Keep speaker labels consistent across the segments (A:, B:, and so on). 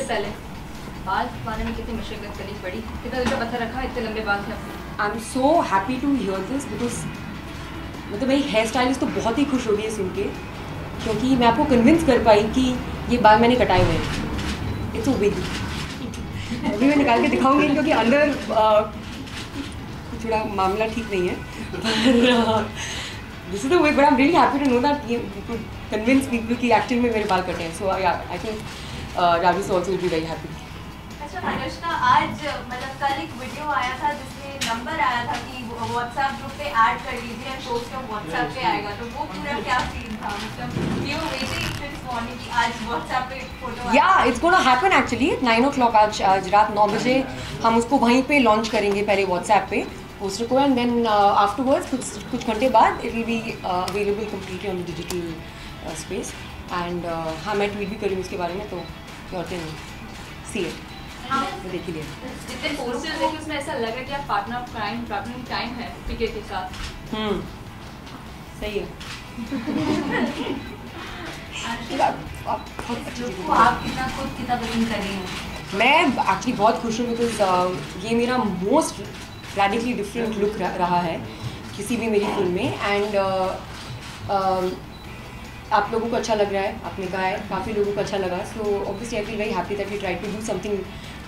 A: सबसे पहले बाल छुपाने में कितनी मशक्कत करनी पड़ी, कितना दिल का पत्थर रखा, इतने लंबे बाल थे अपने।
B: I am so happy to hear this because मतलब मेरी हेयर स्टाइलिस्ट तो बहुत ही खुश हो गई है सुन के, क्योंकि मैं आपको कन्विंस कर पाई कि ये बाल मैंने कटाए हुए हैं। It's a wig. अभी मैं निकाल के दिखाऊंगी क्योंकि अंदर थोड़ा मामला ठीक नहीं है, पर this is the wig. But I am really happy to know that ये कुड कन्विंस पीपल कि एक्चुअली में मेरे बाल कटे हैं। So I think Raju so also will be very happy.
C: अच्छा अनुष्का, आज मतलब कल एक वीडियो आया था जिसमें नंबर आया था कि व्हाट्सएप ग्रुप पे ऐड कर लीजिए एंड पोस्ट ऑन व्हाट्सएप पे आएगा, तो वो पूरा क्या सीन था? मतलब यू वेटिंग दिस मॉर्निंग कि आज व्हाट्सएप पे फोटो
B: या it's gonna happen actually 9 o'clock आज रात 9 बजे हम उसको वहीं पे लॉन्च करेंगे, पहले व्हाट्सएप पे पोस्टर को, एंड देन आफ्टरवर्ड्स कुछ घंटे बाद it will be available completely on the digital space. And हाँ, मैं ट्वीट भी करूँगी उसके बारे में, तो औरतें नहीं सी इट देख लिया।
A: जितने पोस्टर्स देखे उसमें ऐसा लग रहा है कि आप पार्टनर इन टाइम है पीके के साथ।
B: सही है।
C: आप कितना खुद कितना पसंद कर रही हैं?
B: मैं एक्चुअली बहुत खुश हूँ बिकॉज ये मेरा मोस्ट रैडिकली डिफरेंट लुक रहा है किसी भी मेरी फिल्म में। एंड आप लोगों को अच्छा लग रहा है, आपने कहा है काफ़ी लोगों को अच्छा लगा, so obviously I feel very happy that we try to do something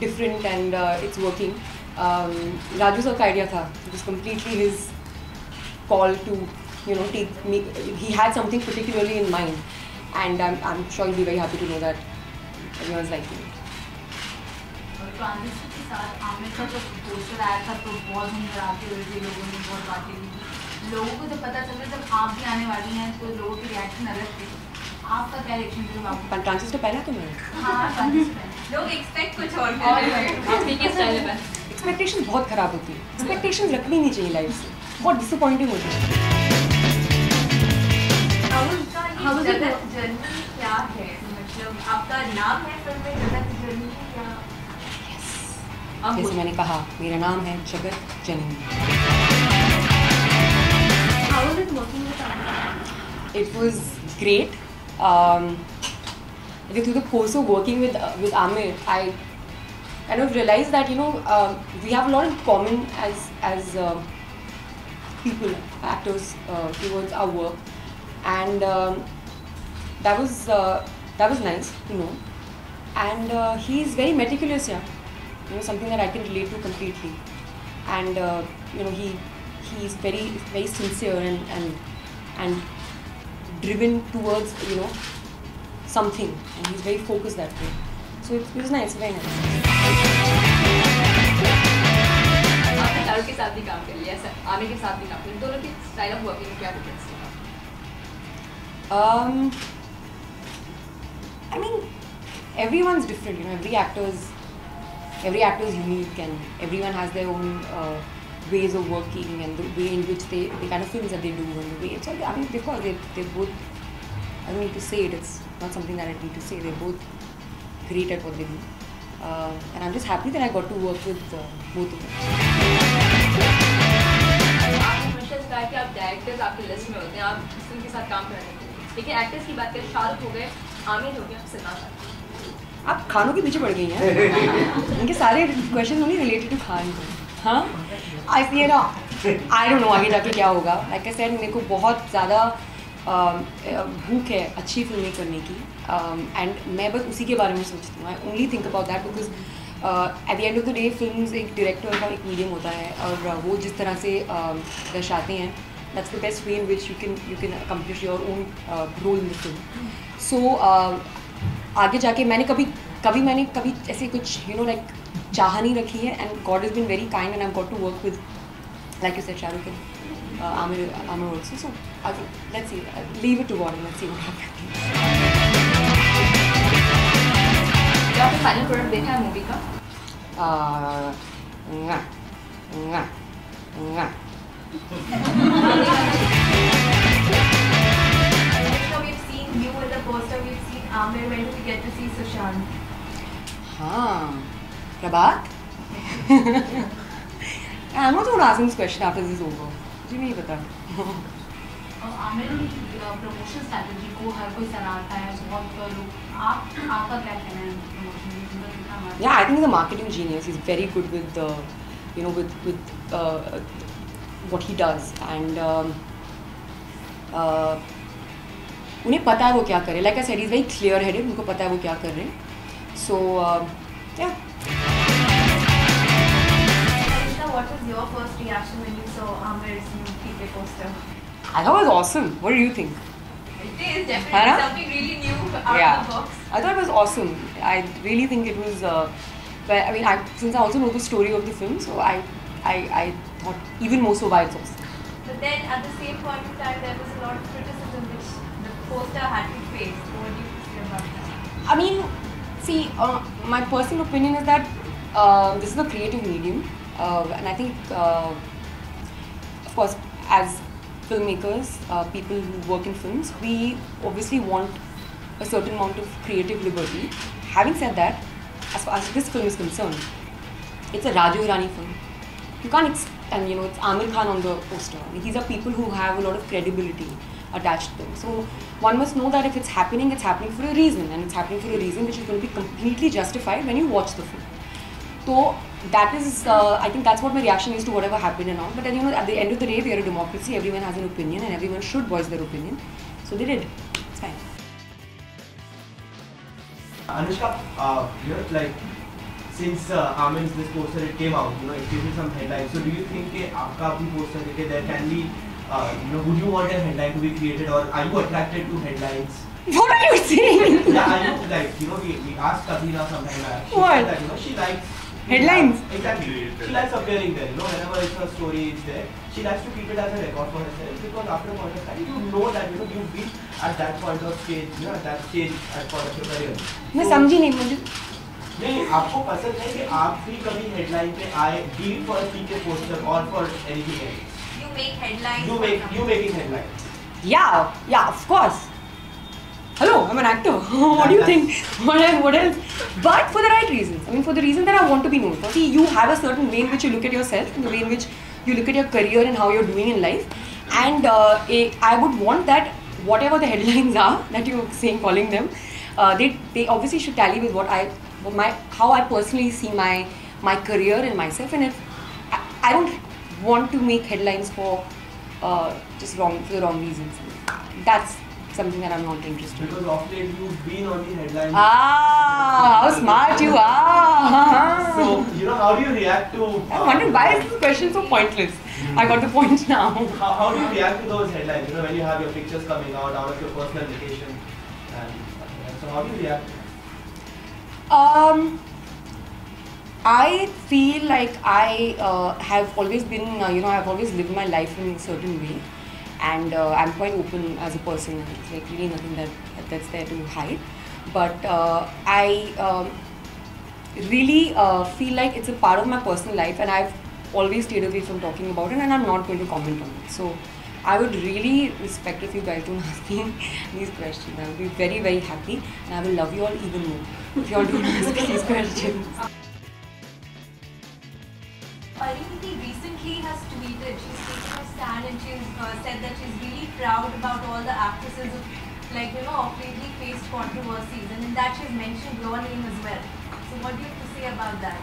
B: different and it's working. Raju sir का आइडिया था, it was completely his call to take me, he had something particularly in mind, and I'm sure he'll be very happy to know that everyone's liking it.
C: और transition के साथ आमिर का जो poster आया था तो बहुत हम डराते हुए थे, लोगों ने बहुत बातें की। लोगों को जब पता चला जब आप भी आने वाली हैं तो लोगों के रिएक्शन अलग थे, आपका क्या रिएक्शन था? आपको
B: ट्रांजिस्टर पहना तो मैंने,
C: हाँ लोग एक्सपेक्ट कुछ और
B: एक्सपेक्टेशन बहुत ख़राब होती है, एक्सपेक्टेशन रखनी नहीं चाहिए लाइफ से, बहुत डिसअपॉइंटिंग होती है।
C: जगत जननी क्या है? मतलब आपका नाम है फिल्म में जगत जननी क्या?
B: जैसे मैंने कहा, मेरा नाम है जगत जननी।
C: How was it working with Amir?
B: It was great. Through the course of working with Amir, I kind of realized that we have a lot in common as people, actors, towards our work, and that was nice to know. And he's very meticulous, something that I can relate to completely. And he's very sincere and driven towards something, and he's very focused that way. So it was nice, very nice.
A: आपने शाहरुख के साथ भी काम कर लिया, आमिर के साथ भी काम कर लिया, दोनों की स्टाइल ऑफ वर्किंग में क्या डिफरेंस था?
B: I mean, everyone's different. Every actor is unique, and everyone has their own ways of working and the way in which the kind of films that they do and the way. So I mean, because they're both. I don't need to say it. It's not something that I need to say. They're both great at what they do, and I'm just happy that I got to work with both of them.
A: आपने हमेशा कहा कि आप directors आपकी list में होते हैं, आप फिल्म के साथ काम करने के लिए, लेकिन एक्टर्स की बात करें, शाहरुख हो गए, आमिर हो गया, सलमान खान।
B: आप खानों के पीछे पड़ गई हैं। इनके सारे क्वेश्चन होंगे रिलेटेड टू खान। हाँ, आई डोंट नो आगे जाके क्या होगा। लाइक आई सेड, मेरे को बहुत ज़्यादा भूख है अच्छी फिल्में करने की, एंड मैं बस उसी के बारे में सोचती हूँ। I only think about that because at the end of the day films एक डायरेक्टर का एक मीडियम होता है, और वो जिस तरह से दर्शाते हैं, that's the best way in which you can accomplish your own role in the film. So आगे जाके मैंने कभी ऐसे कुछ लाइक चाह नहीं रखी है, and God is been very kind and I got to work with like you said Shahrukh and Amir also. So let's see, leave it to God and let's see what happens.
A: क्या आपने final product देखा है movie का?
C: We've seen you in the poster. We've seen Amir. When did we get to see Sushant?
B: हाँ, प्रभात. I'm not going to ask this question after this is over. मुझे नहीं पता।
C: आमिर की प्रमोशन स्ट्रैटेजी को हर कोई सराहता है, बहुत लोग। आपका क्या कहना है promotion?
B: Yeah, I think he's a marketing genius. He's very good with what he does, and उन्हें पता है वो क्या करे. Like I said, he's very clear-headed. उनको पता है वो क्या कर रहे हैं. So yeah.
C: Anisha, what was your first reaction when you saw Amir's new PK poster?
B: I thought it was awesome. What do you think?
C: It is definitely something really new out of the box.
B: I thought it was awesome. I really think it was. But I mean, since I also know the story of the film, so I thought even more so why it's awesome.
C: But then at the same point in time, there was a lot of criticism which the poster had to face. So what do you say about that?
B: I mean, see, my personal opinion is that this is a creative medium, and I think, of course, as filmmakers, people who work in films, we obviously want a certain amount of creative liberty. Having said that, as far as this film is concerned, it's a Raju Irani film. You can't, and it's Aamir Khan on the poster. I mean, these are people who have a lot of credibility attached to them. So one must know that if it's happening for a reason, and it's happening for a reason which is going to be completely justified when you watch the film. So that is, I think that's what my reaction is to whatever happened and all. But then at the end of the day, we are a democracy. Everyone has an opinion, and everyone should voice their opinion. So they did. It's fine.
D: Anushka, like since Aamir's this poster it came out, it gave you some headlines. So do you think that आपका भी poster देखे there can be, would you want a headline to be created, or are you attracted to headlines?
B: What are you saying?
D: Yeah, are you like we asked Katrina sometime back. She
B: What?
D: said that she likes
B: Headlines.
D: Exactly. She likes appearing there. Whenever it's a story is there, she likes to keep it as a record for herself, because after a point of time, you know that you've been at that point of stage, at that stage at point of your career.
B: मैं समझी नहीं मुझे.
D: नहीं, आपको पसंद है कि आप भी कभी हेडलाइन पे आए, be it for a PK poster or for anything else.
C: You make headlines.
D: You making headlines.
B: Yeah, of course. Hello, I'm an actor. What do you think? What else? But for the right reasons. I mean, for the reason that I want to be known for. See, you have a certain way in which you look at yourself, and the way in which you look at your career and how you're doing in life. And I would want that whatever the headlines are that you're saying, calling them, they obviously should tally with how I personally see my career and myself. And if I don't want to make headlines for just for the wrong reasons. That's something that I'm not interested in.
D: Because of late you've been on the headlines.
B: How smart you are!
D: So, how do you react to...
B: I'm wondering why is this question so pointless? I got the point now.
D: How do you react to those headlines? When you have your pictures coming out of your personal vacation. So how do you react?
B: I feel like I have always been, I've always lived my life in a certain way. And I'm quite open as a person. It's like really nothing that's there to hide. But I really feel like it's a part of my personal life, and I've always stayed away from talking about it, and I'm not going to comment on it. So I would really respect if you guys don't ask me these questions. I would be very, very happy, and I will love you all even more if you all don't ask these questions.
C: Parineeti recently has tweeted, she's taken a stand and she's said that she's really proud about all the actresses who lately faced controversies, and in that she's mentioned your name as well. So what do you have to say about that?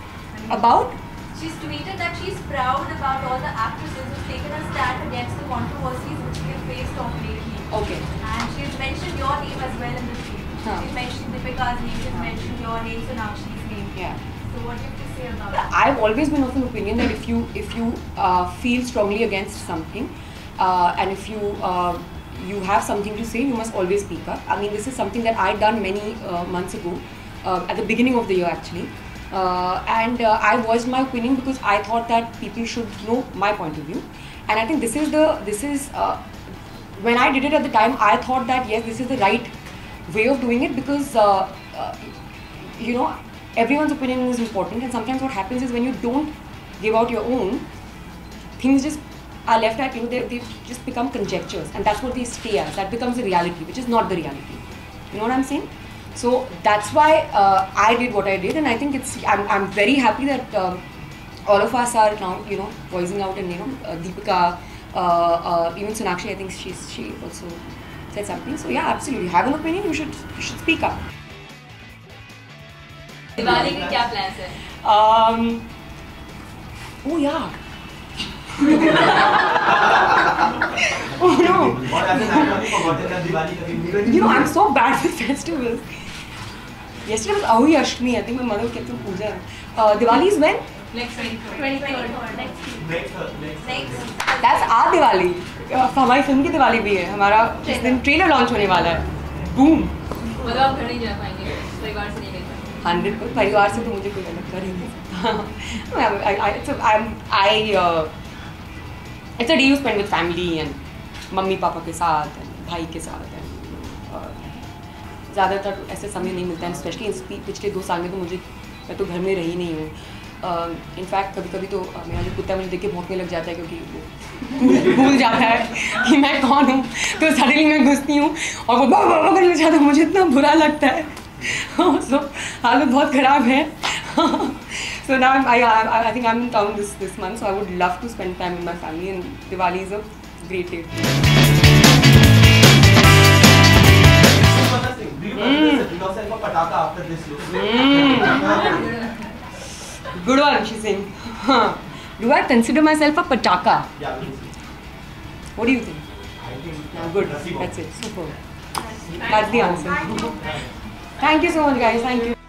B: About?
C: She's tweeted that she's proud about all the actresses who've taken a stand against the controversies which we have faced of lately.
B: Okay.
C: And she's mentioned your name as well in the tweet. She's mentioned Deepika's name, she's mentioned your name, Sonakshi's name.
B: Yeah.
C: So what do you have to say about that?
B: I've always been of an opinion that if you feel strongly against something, and if you have something to say, you must always speak up. I mean, this is something that I'd done many months ago, at the beginning of the year actually. And I voiced my opinion because I thought that people should know my point of view. And I think this is when I did it at the time, I thought that yes, this is the right way of doing it, because everyone's opinion is important, and sometimes what happens is when you don't give out your own, things just are left at they just become conjectures, and that's what they stay as. That becomes a reality, which is not the reality. You know what I'm saying? So that's why I did what I did, and I think I'm very happy that all of us are now voicing out, and Deepika, even Sonakshi, I think she also said something. So yeah, absolutely, have an opinion, you should speak up.
A: Diwali के क्या plans है?
B: Oh yeah. Oh no.
D: और ऐसे time में forgotten that Diwali कभी
B: You know, I'm so bad with festivals. Yesterday was Ahui Ashtami. I think my mother kept on puja. Diwali is when?
A: Next week.
C: 23rd next
D: next
B: That's our Diwali. हमारी film की दिवाली भी है. हमारा इस दिन trailer launch होने वाला है. Boom.
A: मतलब आप घर नहीं जा पाएंगे, परिवार से नहीं मिल पाएंगे?
B: 100% परिवार से तो मुझे कोई अलग कर ही नहीं सकता. It's a day you spend with family and mummy papa के साथ and भाई के साथ and ज़्यादातर ऐसे समय नहीं मिलता है. स्पेशली पिछले 2 साल में तो मैं तो घर में रही नहीं हूँ. इनफैक्ट कभी कभी तो मेरा जो कुत्ता मुझे देख के भौंकने लग जाता है क्योंकि वो भूल जाता है कि मैं कौन हूँ. तो सडनली मैं घुसती हूँ और वो बाबा करने लग जाता है. मुझे इतना बुरा लगता है. सो हालत बहुत ख़राब है. So now I think I'm in town this month, so I would love to spend time with my family, and Diwali is a great day.
D: Do you consider yourself a pataka after this look?
B: Good one, she's saying. Do I consider myself a pataka?
D: Yeah, we see.
B: What do you think?
D: I think
B: Good. That's it. Super. That's the answer. Thank you so much, guys. Thank you.